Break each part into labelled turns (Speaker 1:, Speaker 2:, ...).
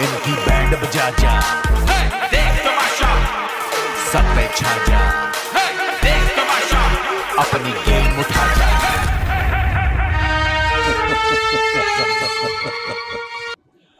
Speaker 1: इनकी बैंड बजा जा, देख तमाशा, सब पे छा जा, देख तमाशा, अपनी गेम उठा जा।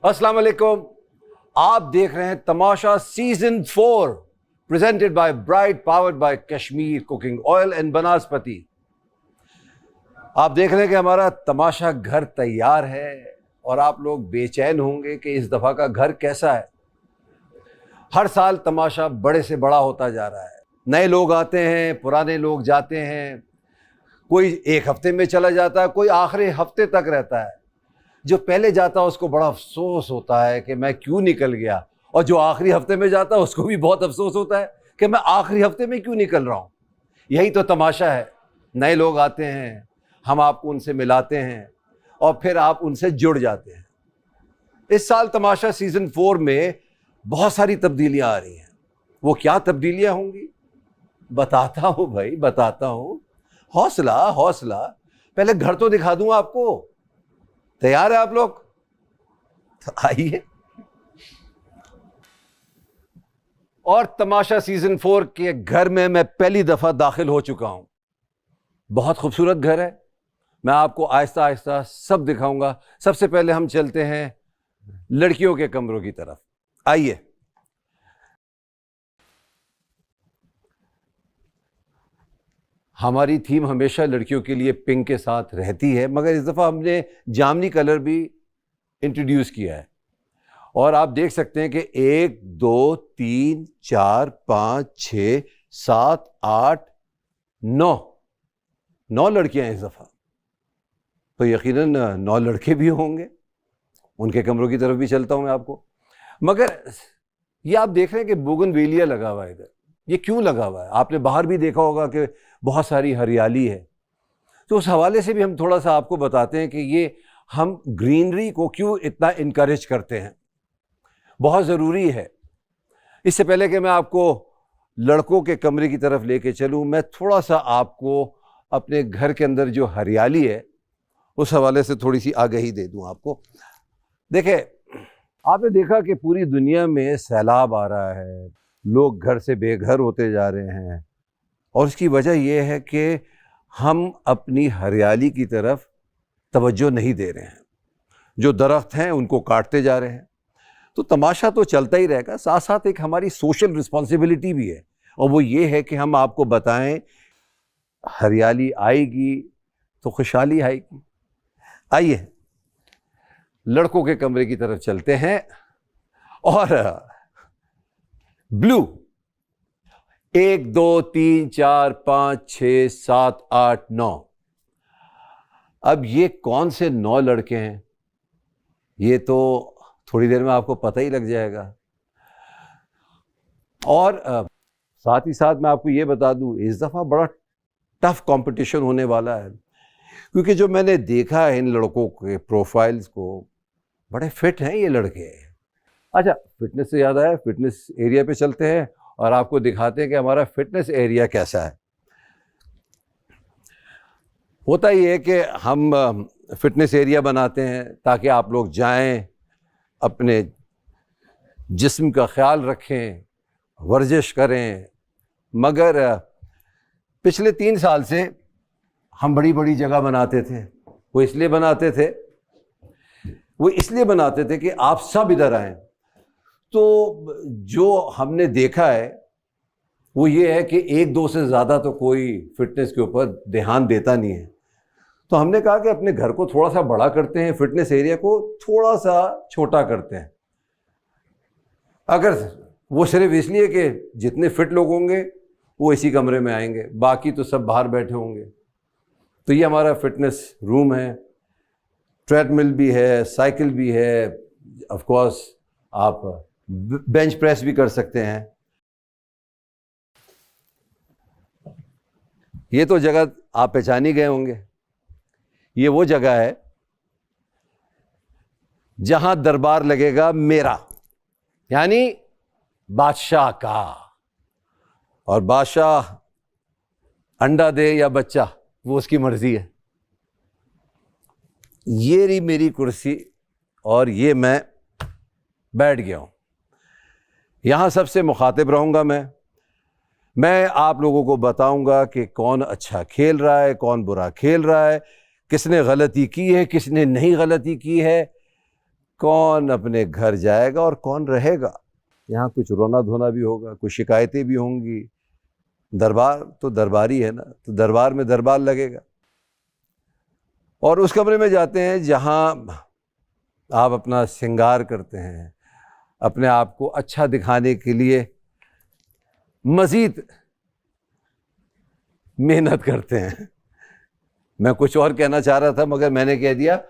Speaker 2: अस्सलाम वालेकुम, आप देख रहे हैं Tamasha season 4 presented by Bright, powered by Kashmir cooking oil and बनास्पति। आप देख रहे हैं कि हमारा तमाशा घर तैयार है और आप लोग बेचैन होंगे कि इस दफ़ा का घर कैसा है। हर साल तमाशा बड़े से बड़ा होता जा रहा है, नए लोग आते हैं, पुराने लोग जाते हैं, कोई एक हफ्ते में चला जाता है, कोई आखिरी हफ्ते तक रहता है। जो पहले जाता है उसको बड़ा अफसोस होता है कि मैं क्यों निकल गया, और जो आखिरी हफ्ते में जाता है उसको भी बहुत अफसोस होता है कि मैं आखिरी हफ्ते में क्यों निकल रहा हूँ। यही तो तमाशा है, नए लोग आते हैं, हम आपको उनसे मिलाते हैं और फिर आप उनसे जुड़ जाते हैं। इस साल तमाशा सीजन 4 में बहुत सारी तब्दीलियां आ रही हैं। वो क्या तब्दीलियां होंगी बताता हूँ भाई, बताता हूँ। हौसला हौसला, पहले घर तो दिखा दूं आपको। तैयार है आप लोग? तो आइए। और तमाशा सीजन 4 के घर में मैं पहली दफा दाखिल हो चुका हूं। बहुत खूबसूरत घर है, मैं आपको आहिस्ता आहिस्ता सब दिखाऊंगा। सबसे पहले हम चलते हैं लड़कियों के कमरों की तरफ। आइए। हमारी थीम हमेशा लड़कियों के लिए पिंक के साथ रहती है, मगर इस दफ़ा हमने जामनी कलर भी इंट्रोड्यूस किया है। और आप देख सकते हैं कि 1 2 3 4 5 6 7 8 9 लड़कियां हैं इस दफ़ा। तो यकीनन 9 लड़के भी होंगे। उनके कमरों की तरफ भी चलता हूं मैं आपको। मगर ये आप देख रहे हैं कि बोगनवेलिया लगा हुआ है इधर। ये क्यों लगा हुआ है? आपने बाहर भी देखा होगा कि बहुत सारी हरियाली है। तो उस हवाले से भी हम थोड़ा सा आपको बताते हैं कि ये हम ग्रीनरी को क्यों इतना इनकरेज करते हैं। बहुत ज़रूरी है। इससे पहले कि मैं आपको लड़कों के कमरे की तरफ लेके चलूँ, मैं थोड़ा सा आपको अपने घर के अंदर जो हरियाली है उस हवाले से थोड़ी सी आगाही दे दूँ आपको। देखिए, आपने देखा कि पूरी दुनिया में सैलाब आ रहा है, लोग घर से बेघर होते जा रहे हैं, और इसकी वजह यह है कि हम अपनी हरियाली की तरफ तवज्जो नहीं दे रहे हैं। जो दरख्त हैं उनको काटते जा रहे हैं। तो तमाशा तो चलता ही रहेगा, साथ साथ एक हमारी सोशल रिस्पॉन्सिबिलिटी भी है, और वो ये है कि हम आपको बताएं हरियाली आएगी तो खुशहाली आएगी। आइए लड़कों के कमरे की तरफ चलते हैं। और ब्लू 1 2 3 4 5 6 7 8 9। अब ये कौन से 9 लड़के हैं ये तो थोड़ी देर में आपको पता ही लग जाएगा। और साथ ही साथ मैं आपको ये बता दूं, इस दफ़ा बड़ा टफ कंपटीशन होने वाला है, क्योंकि जो मैंने देखा है इन लड़कों के प्रोफाइल्स को, बड़े फिट हैं ये लड़के। अच्छा, फिटनेस से याद आया, फिटनेस एरिया पे चलते हैं और आपको दिखाते हैं कि हमारा फिटनेस एरिया कैसा है। होता ही है कि हम फिटनेस एरिया बनाते हैं ताकि आप लोग जाएं, अपने जिस्म का ख्याल रखें, वर्जिश करें। मगर पिछले 3 साल से हम बड़ी बड़ी जगह बनाते थे। वो इसलिए बनाते थे कि आप सब इधर आएं। तो जो हमने देखा है वो ये है कि 1-2 से ज़्यादा तो कोई फिटनेस के ऊपर ध्यान देता नहीं है। तो हमने कहा कि अपने घर को थोड़ा सा बड़ा करते हैं, फिटनेस एरिया को थोड़ा सा छोटा करते हैं। अगर वो सिर्फ इसलिए कि जितने फिट लोग होंगे वो इसी कमरे में आएंगे, बाकी तो सब बाहर बैठे होंगे। तो ये हमारा फिटनेस रूम है। ट्रेडमिल भी है, साइकिल भी है, ऑफ कोर्स आप बेंच प्रेस भी कर सकते हैं। ये तो जगह आप पहचान ही गए होंगे। ये वो जगह है जहां दरबार लगेगा मेरा, यानी बादशाह का। और बादशाह अंडा दे या बच्चा, वो उसकी मर्जी है। ये रही मेरी कुर्सी और ये मैं बैठ गया हूँ। यहाँ सबसे मुखातिब रहूँगा मैं आप लोगों को बताऊँगा कि कौन अच्छा खेल रहा है, कौन बुरा खेल रहा है, किसने गलती की है, किसने नहीं गलती की है, कौन अपने घर जाएगा और कौन रहेगा। यहाँ कुछ रोना धोना भी होगा, कुछ शिकायतें भी होंगी। दरबार तो दरबारी है ना, तो दरबार में दरबार लगेगा। और उस कमरे में जाते हैं जहाँ आप अपना श्रृंगार करते हैं, अपने आप को अच्छा दिखाने के लिए मज़ीद मेहनत करते हैं। मैं कुछ और कहना चाह रहा था मगर मैंने कह दिया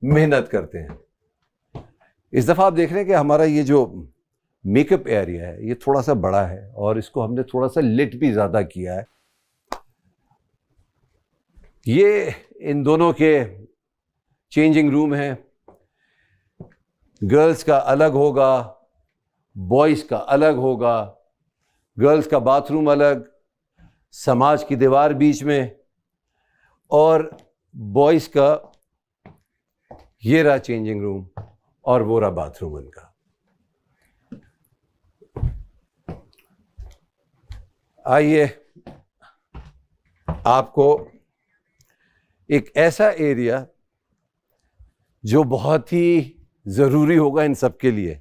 Speaker 2: मेहनत करते हैं। इस दफ़ा आप देख रहे हैं कि हमारा ये जो मेकअप एरिया है ये थोड़ा सा बड़ा है और इसको हमने थोड़ा सा लिट भी ज़्यादा किया है। ये इन दोनों के चेंजिंग रूम हैं। गर्ल्स का अलग होगा, बॉयज़ का अलग होगा। गर्ल्स का बाथरूम अलग, समाज की दीवार बीच में, और बॉयज़ का ये रहा चेंजिंग रूम और वो रहा बाथरूम उनका। आइए आपको एक ऐसा एरिया जो बहुत ही ज़रूरी होगा इन सब के लिए,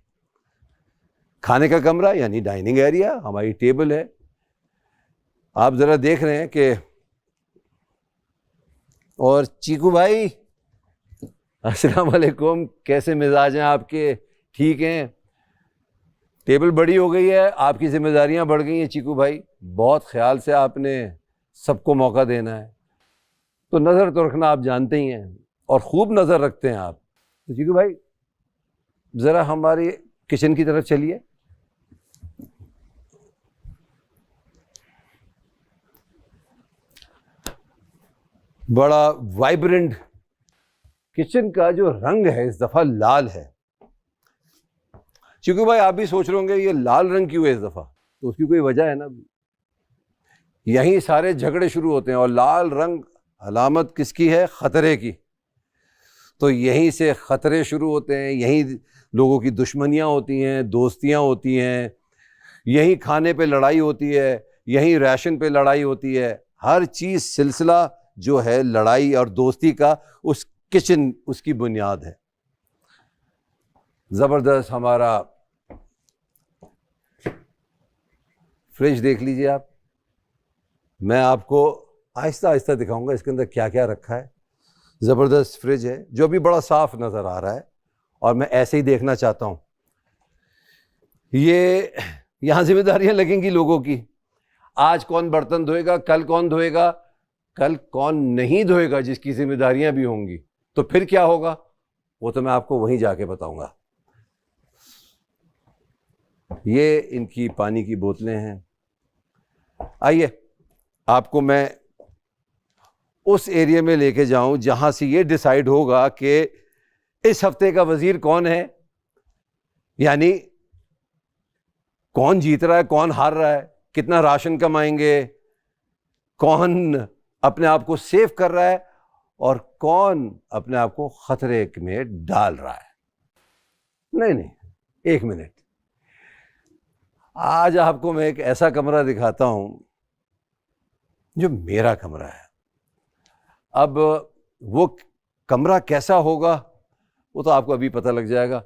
Speaker 2: खाने का कमरा यानी डाइनिंग एरिया, हमारी टेबल है। आप ज़रा देख रहे हैं कि, और चीकू भाई अस्सलाम वालेकुम, कैसे मिजाज हैं आपके? ठीक हैं? टेबल बड़ी हो गई है, आपकी जिम्मेदारियां बढ़ गई हैं चीकू भाई, बहुत ख्याल से आपने सबको मौका देना है। तो नज़र तो रखना आप जानते ही हैं और ख़ूब नज़र रखते हैं आप। तो चीकू भाई ज़रा हमारे किचन की तरफ चलिए। बड़ा वाइब्रेंट किचन का जो रंग है इस दफ़ा लाल है। चीकू भाई आप भी सोच रहे होंगे ये लाल रंग क्यों है इस दफ़ा, तो उसकी कोई वजह है ना। यहीं सारे झगड़े शुरू होते हैं और लाल रंग अलामत किसकी है? ख़तरे की। तो यहीं से ख़तरे शुरू होते हैं, यहीं लोगों की दुश्मनियाँ होती हैं, दोस्तियाँ होती हैं, यहीं खाने पे लड़ाई होती है, यहीं राशन पे लड़ाई होती है। हर चीज़ सिलसिला जो है लड़ाई और दोस्ती का, उस किचन उसकी बुनियाद है। ज़बरदस्त हमारा फ्रिज देख लीजिए आप। मैं आपको आहिस्ता आहिस्ता दिखाऊंगा इसके अंदर क्या क्या रखा है। ज़बरदस्त फ्रिज है जो अभी बड़ा साफ नज़र आ रहा है और मैं ऐसे ही देखना चाहता हूँ। ये यहाँ जिम्मेदारियाँ लगेंगी लोगों की। आज कौन बर्तन धोएगा, कल कौन धोएगा, कल कौन नहीं धोएगा, जिसकी जिम्मेदारियाँ भी होंगी। तो फिर क्या होगा वो तो मैं आपको वहीं जाके बताऊंगा। ये इनकी पानी की बोतलें हैं। आइए आपको मैं उस एरिया में लेके जाऊं जहां से ये डिसाइड होगा कि इस हफ्ते का वजीर कौन है, यानी कौन जीत रहा है, कौन हार रहा है, कितना राशन कमाएंगे, कौन अपने आप को सेव कर रहा है और कौन अपने आप को खतरे में डाल रहा है। नहीं, एक मिनट। आज आपको मैं एक ऐसा कमरा दिखाता हूं जो मेरा कमरा है। अब वो कमरा कैसा होगा वो तो आपको अभी पता लग जाएगा।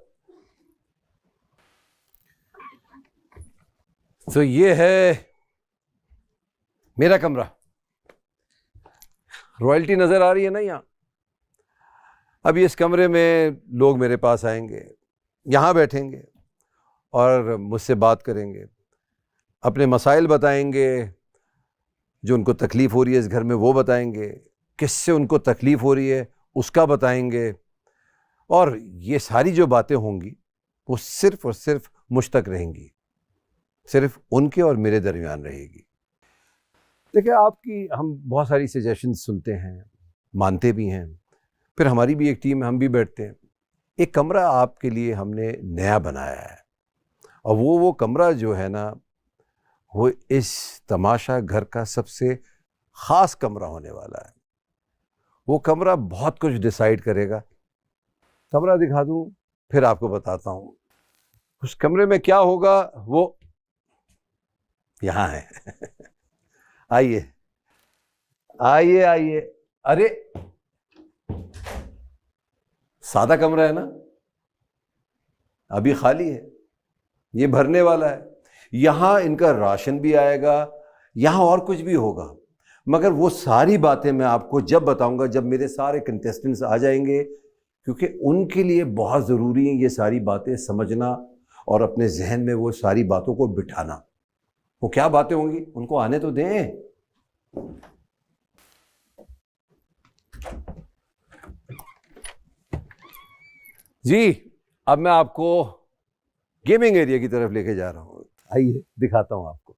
Speaker 2: तो ये है मेरा कमरा। रॉयल्टी नजर आ रही है ना यहाँ। अभी इस कमरे में लोग मेरे पास आएंगे, यहाँ बैठेंगे और मुझसे बात करेंगे, अपने मसाइल बताएंगे, जो उनको तकलीफ़ हो रही है इस घर में वो बताएंगे, किससे उनको तकलीफ़ हो रही है उसका बताएंगे, और ये सारी जो बातें होंगी वो सिर्फ़ और सिर्फ मुझ तक रहेंगी, सिर्फ उनके और मेरे दरमियान रहेगी। देखिए, आपकी हम बहुत सारी सजेशंस सुनते हैं, मानते भी हैं, फिर हमारी भी एक टीम है, हम भी बैठते हैं। एक कमरा आपके लिए हमने नया बनाया है और वो कमरा जो है ना, वो इस तमाशा घर का सबसे ख़ास कमरा होने वाला है। वो कमरा बहुत कुछ डिसाइड करेगा। कमरा दिखा दूँ फिर आपको बताता हूँ। उस कमरे में क्या होगा वो यहां है। आइए आइए आइए। अरे सादा कमरा है ना, अभी खाली है, ये भरने वाला है। यहां इनका राशन भी आएगा, यहां और कुछ भी होगा, मगर वो सारी बातें मैं आपको जब बताऊंगा जब मेरे सारे कंटेस्टेंट्स आ जाएंगे, क्योंकि उनके लिए बहुत ज़रूरी है ये सारी बातें समझना और अपने जहन में वो सारी बातों को बिठाना। वो क्या बातें होंगी उनको आने तो दें। जी अब मैं आपको गेमिंग एरिया की तरफ लेके जा रहा हूं, आइए दिखाता हूं आपको।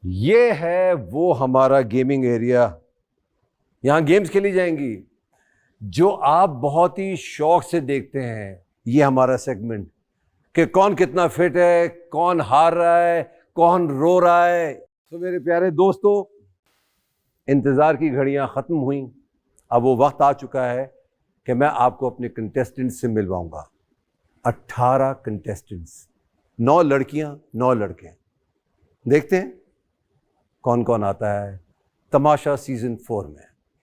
Speaker 2: ये है वो हमारा गेमिंग एरिया। यहां गेम्स खेली जाएंगी जो आप बहुत ही शौक से देखते हैं। ये हमारा सेगमेंट कि कौन कितना फिट है, कौन हार रहा है, कौन रो रहा है। तो मेरे प्यारे दोस्तों, इंतजार की घड़ियां खत्म हुई, अब वो वक्त आ चुका है कि मैं आपको अपने कंटेस्टेंट्स से मिलवाऊंगा। 18 कंटेस्टेंट्स, 9 लड़कियां 9 लड़के। देखते हैं कौन कौन आता है तमाशा सीजन 4 में।